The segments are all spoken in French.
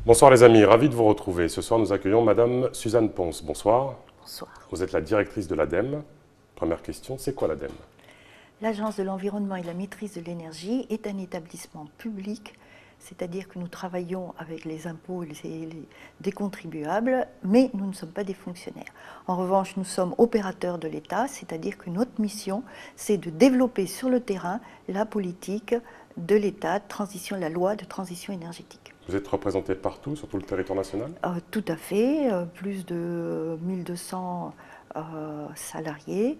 Bonsoir les amis, ravi de vous retrouver. Ce soir nous accueillons Madame Suzanne Ponce. Bonsoir. Bonsoir. Vous êtes la directrice de l'ADEME. Première question, c'est quoi l'ADEME? L'Agence de l'environnement et de la maîtrise de l'énergie est un établissement public, c'est-à-dire que nous travaillons avec les impôts des contribuables, mais nous ne sommes pas des fonctionnaires. En revanche, nous sommes opérateurs de l'État, c'est-à-dire que notre mission, c'est de développer sur le terrain la politique de l'État, la loi de transition énergétique. Vous êtes représenté partout, sur tout le territoire national? Tout à fait, plus de 1200 salariés,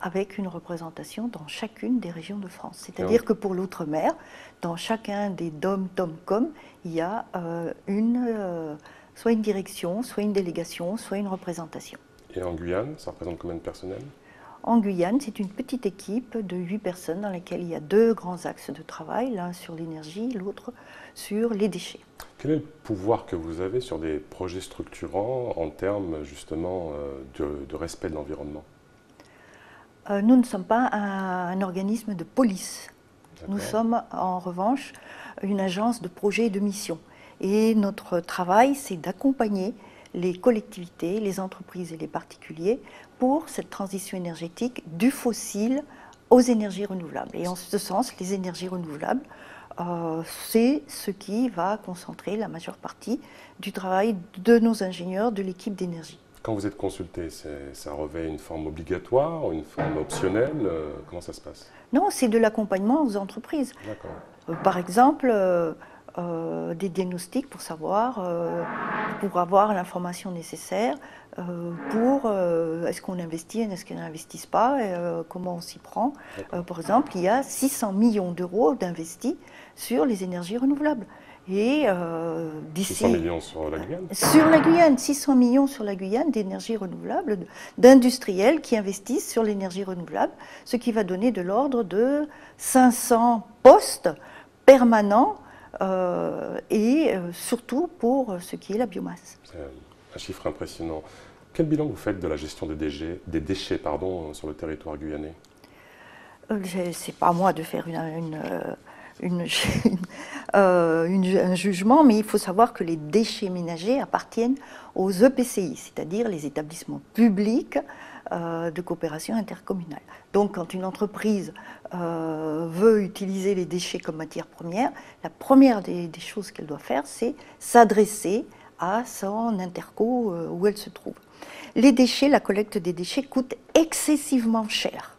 avec une représentation dans chacune des régions de France. C'est-à-dire que pour l'outre-mer, dans chacun des DOM, TOM-COM, il y a soit une direction, soit une délégation, soit une représentation. Et en Guyane, ça représente combien de personnel? En Guyane, c'est une petite équipe de 8 personnes dans laquelle il y a 2 grands axes de travail, l'un sur l'énergie, l'autre sur les déchets. Quel est le pouvoir que vous avez sur des projets structurants en termes justement de respect de l'environnement? Nous ne sommes pas un organisme de police. Nous sommes en revanche une agence de projet et de mission. Et notre travail, c'est d'accompagner les collectivités, les entreprises et les particuliers pour cette transition énergétique du fossile aux énergies renouvelables. Et en ce sens, les énergies renouvelables, c'est ce qui va concentrer la majeure partie du travail de nos ingénieurs, de l'équipe d'énergie. Quand vous êtes consulté, ça revêt une forme obligatoire, une forme optionnelle? Comment ça se passe? Non, c'est de l'accompagnement aux entreprises. Par exemple, des diagnostics pour savoir, pour avoir l'information nécessaire pour est-ce qu'on investit, est-ce qu'on n'investit pas, comment on s'y prend. Par exemple, il y a 600 millions d'euros d'investis sur les énergies renouvelables. Et d'ici 600 millions sur la Guyane? Sur la Guyane, 600 millions sur la Guyane d'énergie renouvelable, d'industriels qui investissent sur l'énergie renouvelable, ce qui va donner de l'ordre de 500 postes permanents et surtout pour ce qui est la biomasse. C'est un chiffre impressionnant. Quel bilan vous faites de la gestion des déchets sur le territoire guyanais? C'est pas à moi de faire un jugement, mais il faut savoir que les déchets ménagers appartiennent aux EPCI, c'est-à-dire les établissements publics de coopération intercommunale. Donc quand une entreprise veut utiliser les déchets comme matière première, la première des choses qu'elle doit faire, c'est s'adresser à son interco où elle se trouve. Les déchets, la collecte des déchets coûte excessivement cher.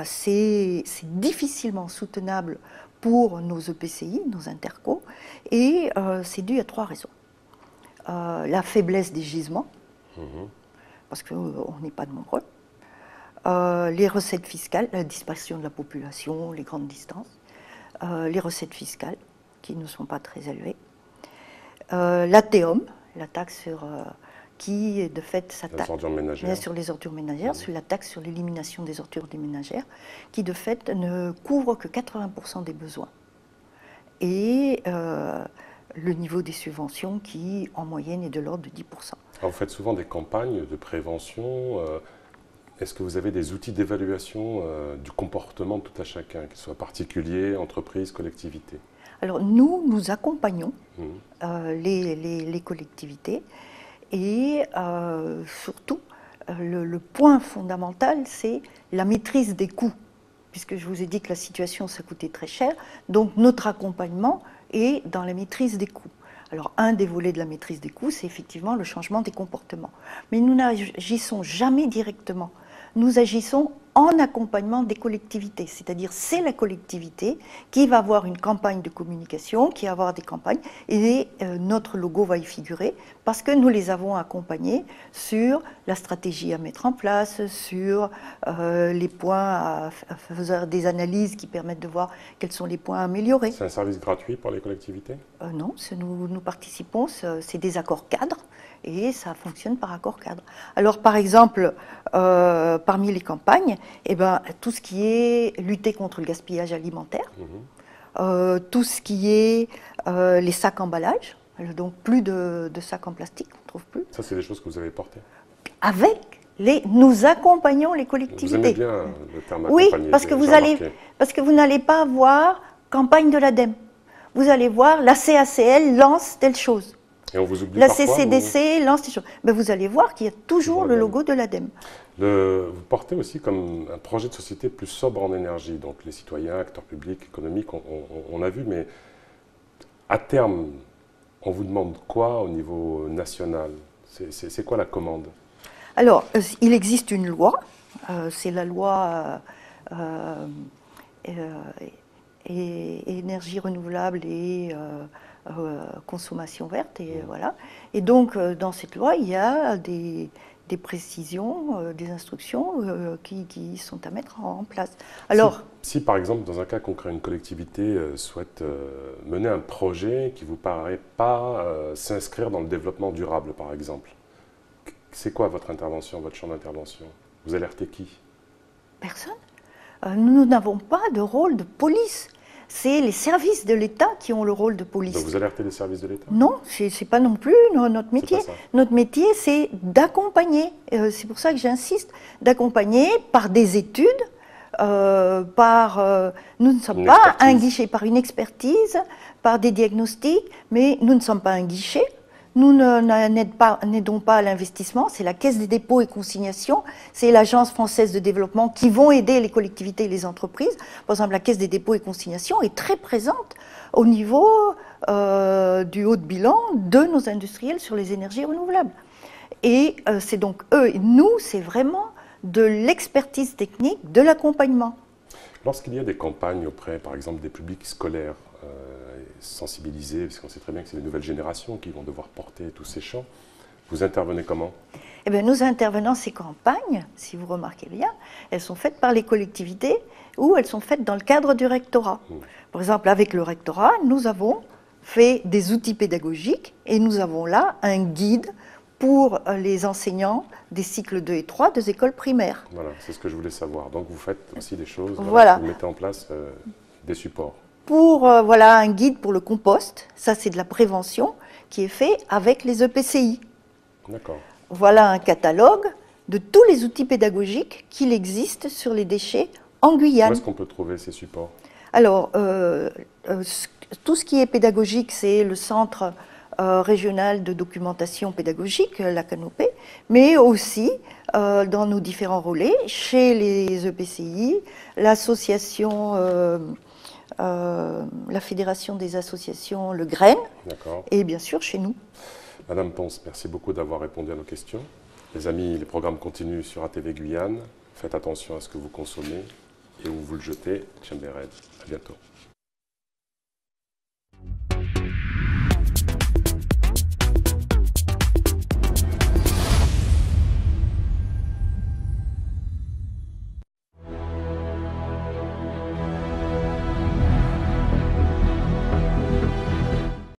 C'est difficilement soutenable pour nos EPCI, nos intercos, et c'est dû à 3 raisons. La faiblesse des gisements, parce qu'on n'est pas nombreux, les recettes fiscales, la dispersion de la population, les grandes distances, les recettes fiscales qui ne sont pas très élevées, la TEOM, la taxe qui de fait s'attaque sur les ordures ménagères, sur la taxe sur l'élimination des ordures ménagères, qui de fait ne couvre que 80% des besoins. Et le niveau des subventions qui, en moyenne, est de l'ordre de 10%. Alors vous faites souvent des campagnes de prévention. Est-ce que vous avez des outils d'évaluation du comportement de tout un chacun, qu'il soit particulier, entreprise, collectivité? Alors nous accompagnons les collectivités et surtout, le point fondamental, c'est la maîtrise des coûts. Puisque je vous ai dit que la situation, ça coûtait très cher, donc notre accompagnement est dans la maîtrise des coûts. Alors, un des volets de la maîtrise des coûts, c'est effectivement le changement des comportements. Mais nous n'agissons jamais directement. Nous agissons en accompagnement des collectivités. C'est-à-dire, c'est la collectivité qui va avoir une campagne de communication, qui va avoir des campagnes, et notre logo va y figurer, parce que nous les avons accompagnés sur la stratégie à mettre en place, sur les points à faire des analyses qui permettent de voir quels sont les points à améliorer. C'est un service gratuit pour les collectivités? Non, nous participons, c'est des accords cadres, et ça fonctionne par accord cadre. Alors par exemple, parmi les campagnes, eh ben, tout ce qui est lutter contre le gaspillage alimentaire, tout ce qui est les sacs emballages, donc plus de sacs en plastique, on ne trouve plus. Ça, c'est des choses que vous avez portées? Nous accompagnons les collectivités. Vous aimez bien le terme accompagner? Oui, parce que vous n'allez pas voir campagne de l'ADEME. vous allez voir, la CACL lance telle chose. Et on vous oublie La parfois, CCDC lance telle chose. Ben, vous allez voir qu'il y a toujours le logo de l'ADEME. Vous portez aussi comme un projet de société plus sobre en énergie. Donc les citoyens, acteurs publics, économiques, on a vu, mais à terme, on vous demande quoi au niveau national? C'est quoi la commande? Alors, il existe une loi, c'est la loi énergie renouvelable et consommation verte, et voilà. Et donc, dans cette loi, il y a des précisions, des instructions qui sont à mettre en place. Alors, si par exemple, dans un cas concret, une collectivité souhaite mener un projet qui ne vous paraît pas s'inscrire dans le développement durable, par exemple, c'est quoi votre intervention, votre champ d'intervention? Vous alertez qui? Personne. Nous n'avons pas de rôle de police. C'est les services de l'État qui ont le rôle de police. Donc vous alertez les services de l'État? Non, ce n'est pas non plus notre métier. Notre métier, c'est d'accompagner, c'est pour ça que j'insiste, d'accompagner par des études, nous ne sommes pas un guichet, par une expertise, par des diagnostics, mais nous ne sommes pas un guichet. Nous n'aidons pas à l'investissement, c'est la Caisse des dépôts et consignations, c'est l'Agence française de développement qui vont aider les collectivités et les entreprises. Par exemple, la Caisse des dépôts et consignations est très présente au niveau du haut de bilan de nos industriels sur les énergies renouvelables. Et c'est donc eux et nous, c'est vraiment de l'expertise technique, de l'accompagnement. Lorsqu'il y a des campagnes auprès, par exemple, des publics scolaires, sensibilisés, parce qu'on sait très bien que c'est les nouvelles générations qui vont devoir porter tous ces champs, vous intervenez comment? Eh bien, nous intervenons ces campagnes, si vous remarquez bien, elles sont faites par les collectivités ou elles sont faites dans le cadre du rectorat. Par exemple, avec le rectorat, nous avons fait des outils pédagogiques et nous avons là un guide pour les enseignants des cycles 2 et 3 des écoles primaires. Voilà, c'est ce que je voulais savoir. Donc vous faites aussi des choses, voilà. Vous mettez en place des supports. Pour voilà, un guide pour le compost, ça c'est de la prévention qui est fait avec les EPCI. D'accord. Voilà un catalogue de tous les outils pédagogiques qu'il existe sur les déchets en Guyane. Où est-ce qu'on peut trouver ces supports? Alors, tout ce qui est pédagogique, c'est le Centre régional de documentation pédagogique, la Canopée, mais aussi dans nos différents relais, chez les EPCI, l'association, la Fédération des associations, le GREN, et bien sûr chez nous. Madame Ponce, merci beaucoup d'avoir répondu à nos questions. Les amis, les programmes continuent sur ATV Guyane. Faites attention à ce que vous consommez et où vous le jetez. Tchembered, à bientôt.